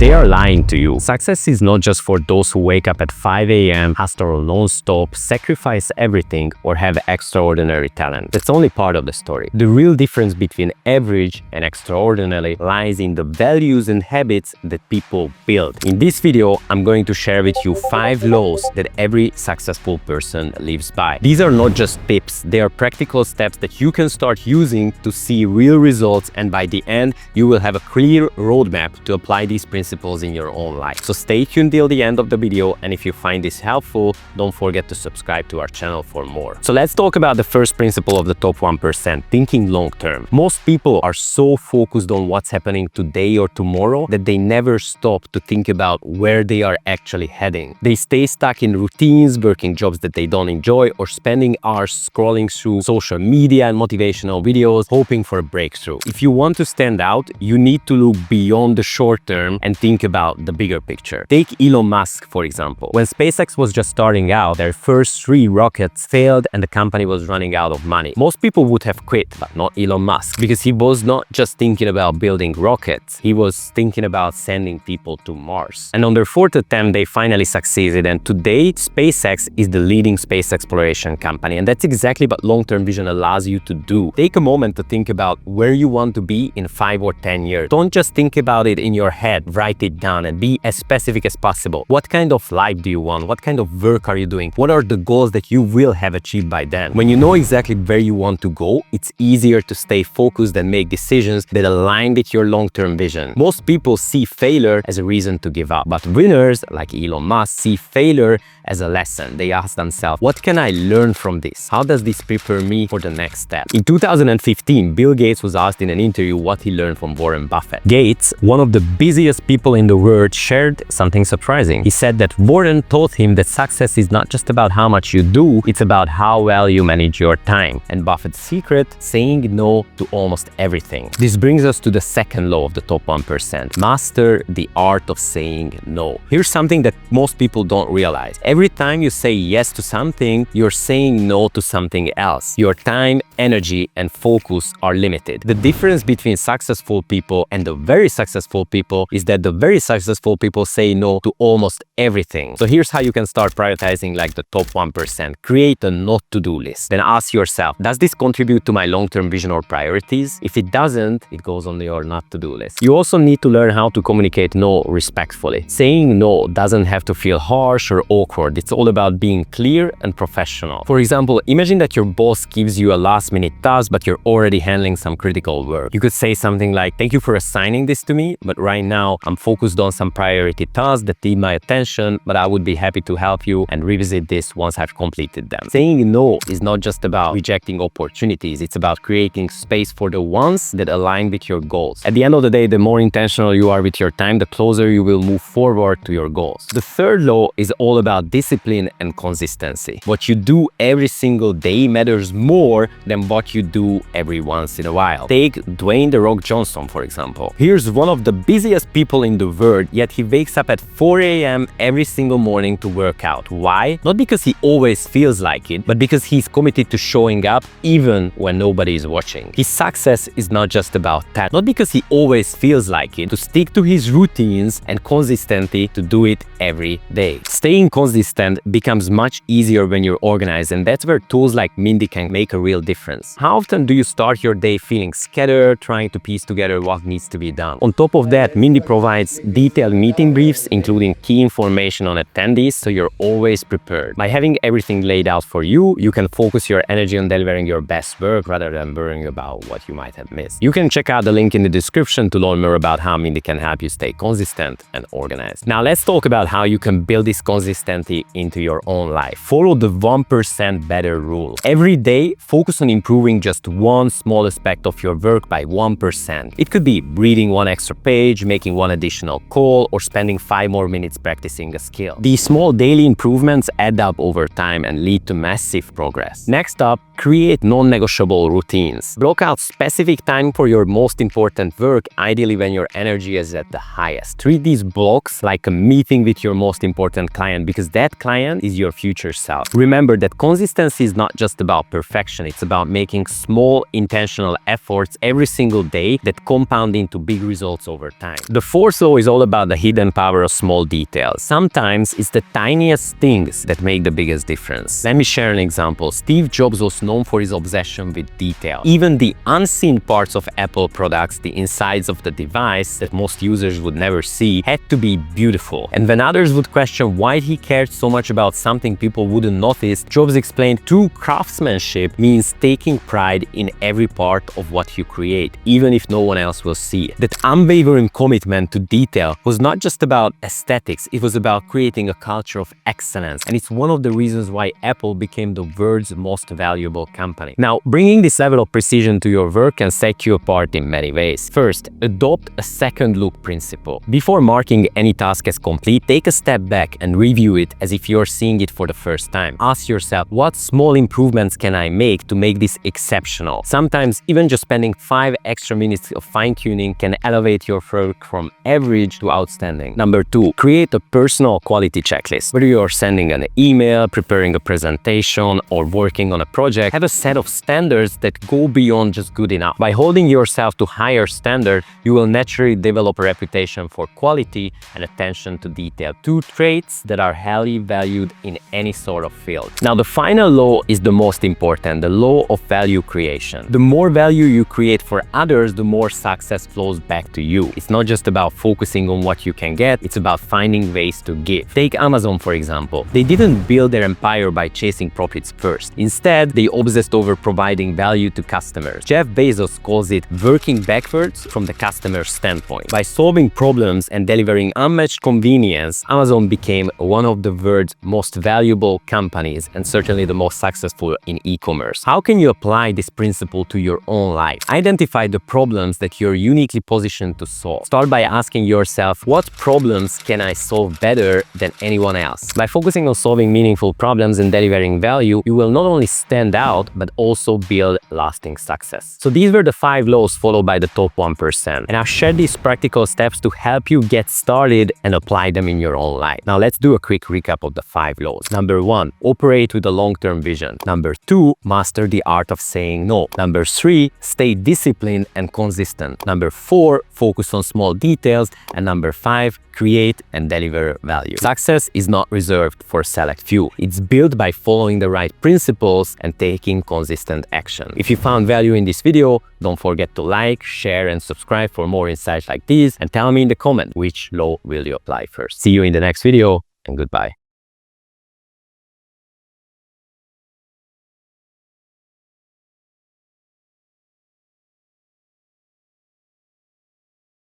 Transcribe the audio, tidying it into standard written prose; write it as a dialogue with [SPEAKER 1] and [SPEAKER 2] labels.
[SPEAKER 1] they are lying to you. Success is not just for those who wake up at 5 a.m., hustle non-stop, sacrifice everything, or have extraordinary talent. That's only part of the story. The real difference between average and extraordinary lies in the values and habits that people build. In this video, I'm going to share with you 5 laws that every successful person lives by. These are not just tips, they are practical steps that you can start using to see real results, and by the end, you will have a clear roadmap to apply these principles in your own life. So stay tuned till the end of the video, and if you find this helpful, don't forget to subscribe to our channel for more. So let's talk about the first principle of the top 1%, thinking long term. Most people are so focused on what's happening today or tomorrow that they never stop to think about where they are actually heading. They stay stuck in routines, working jobs that they don't enjoy, or spending hours scrolling through social media and motivational videos, hoping for a breakthrough. If you want to stand out, you need to look beyond the short term and think about the bigger picture. Take Elon Musk, for example. When SpaceX was just starting out, their first 3 rockets failed and the company was running out of money. Most people would have quit, but not Elon Musk, because he was not just thinking about building rockets, he was thinking about sending people to Mars. And on their 4th attempt, they finally succeeded, and today, SpaceX is the leading space exploration company, and that's exactly what long-term vision allows you to do. Take a moment to think about where you want to be in 5 or 10 years. Don't just think about it in your head, write it down and be as specific as possible. What kind of life do you want? What kind of work are you doing? What are the goals that you will have achieved by then? When you know exactly where you want to go, it's easier to stay focused and make decisions that align with your long-term vision. Most people see failure as a reason to give up, but winners like Elon Musk see failure as a lesson. They ask themselves, what can I learn from this? How does this prepare me for the next step? In 2015, Bill Gates was asked in an interview what he learned from Warren Buffett. Gates, one of the busiest people in the world, shared something surprising. He said that Warren taught him that success is not just about how much you do, it's about how well you manage your time. And Buffett's secret, saying no to almost everything. This brings us to the second law of the top 1%. Master the art of saying no. Here's something that most people don't realize. Every time you say yes to something, you're saying no to something else. Your time, energy, and focus are limited. The difference between successful people and the very successful people is that the very successful people say no to almost everything. So here's how you can start prioritizing like the top 1%. Create a not to-do list. Then ask yourself, does this contribute to my long-term vision or priorities? If it doesn't, it goes on your not to-do list. You also need to learn how to communicate no respectfully. Saying no doesn't have to feel harsh or awkward. It's all about being clear and professional. For example, imagine that your boss gives you a last-minute task, but you're already handling some critical work. You could say something like, thank you for assigning this to me, but right now I'm focused on some priority tasks that need my attention, but I would be happy to help you and revisit this once I've completed them. Saying no is not just about rejecting opportunities, it's about creating space for the ones that align with your goals. At the end of the day, the more intentional you are with your time, the closer you will move forward to your goals. The third law is all about discipline and consistency. What you do every single day matters more than what you do every once in a while. Take Dwayne "The Rock" Johnson, for example. Here's one of the busiest people in the world, yet he wakes up at 4 a.m. every single morning to work out. Why? Not because he always feels like it, but because he's committed to showing up even when nobody is watching. His success is not just about that. Not because he always feels like it, to stick to his routines and consistently to do it every day. Staying consistent becomes much easier when you're organized, and that's where tools like Mindy can make a real difference. How often do you start your day feeling scattered, trying to piece together what needs to be done? On top of that, Mindy provides detailed meeting briefs, including key information on attendees, so you're always prepared. By having everything laid out for you, you can focus your energy on delivering your best work rather than worrying about what you might have missed. You can check out the link in the description to learn more about how Mindy can help you stay consistent and organized. Now let's talk about how you can build this consistency into your own life. Follow the 1% better rule. Every day, focus on improving just one small aspect of your work by 1%. It could be reading one extra page, making one additional call, or spending 5 more minutes practicing a skill. These small daily improvements add up over time and lead to massive progress. Next up, create non-negotiable routines. Block out specific time for your most important work, ideally when your energy is at the highest. Treat these blocks like a meeting with your most important client, because that client is your future self. Remember that consistency is not just about perfection, it's about making small intentional efforts every single day that compound into big results over time. The fourth fourth law is all about the hidden power of small details. Sometimes it's the tiniest things that make the biggest difference. Let me share an example. Steve Jobs was known for his obsession with detail. Even the unseen parts of Apple products, the insides of the device that most users would never see, had to be beautiful. And when others would question why he cared so much about something people wouldn't notice, Jobs explained true craftsmanship means taking pride in every part of what you create, even if no one else will see it. That unwavering commitment to detail was not just about aesthetics, it was about creating a culture of excellence. And it's one of the reasons why Apple became the world's most valuable company. Now, bringing this level of precision to your work can set you apart in many ways. First, adopt a second look principle. Before marking any task as complete, take a step back and review it as if you're seeing it for the first time. Ask yourself, what small improvements can I make to make this exceptional? Sometimes even just spending 5 extra minutes of fine-tuning can elevate your work from average to outstanding. Number 2, create a personal quality checklist. Whether you're sending an email, preparing a presentation, or working on a project, have a set of standards that go beyond just good enough. By holding yourself to higher standard, you will naturally develop a reputation for quality and attention to detail, 2 traits that are highly valued in any sort of field. Now, the final law is the most important, the law of value creation. The more value you create for others, the more success flows back to you. It's not just about focusing on what you can get, it's about finding ways to give. Take Amazon, for example. They didn't build their empire by chasing profits first. Instead, they obsessed over providing value to customers. Jeff Bezos calls it working backwards from the customer's standpoint. By solving problems and delivering unmatched convenience, Amazon became one of the world's most valuable companies and certainly the most successful in e-commerce. How can you apply this principle to your own life? Identify the problems that you're uniquely positioned to solve. Start by asking yourself, what problems can I solve better than anyone else? By focusing on solving meaningful problems and delivering value, you will not only stand out, but also build lasting success. So these were the 5 laws followed by the top 1%. And I've shared these practical steps to help you get started and apply them in your own life. Now let's do a quick recap of the 5 laws. Number 1, operate with a long-term vision. Number 2, master the art of saying no. Number 3, stay disciplined and consistent. Number 4, focus on small details. And number 5, create and deliver value. Success is not reserved for select few. It's built by following the right principles and taking consistent action. If you found value in this video, don't forget to like, share, and subscribe for more insights like these, and tell me in the comment which law will you apply first. See you in the next video, and goodbye.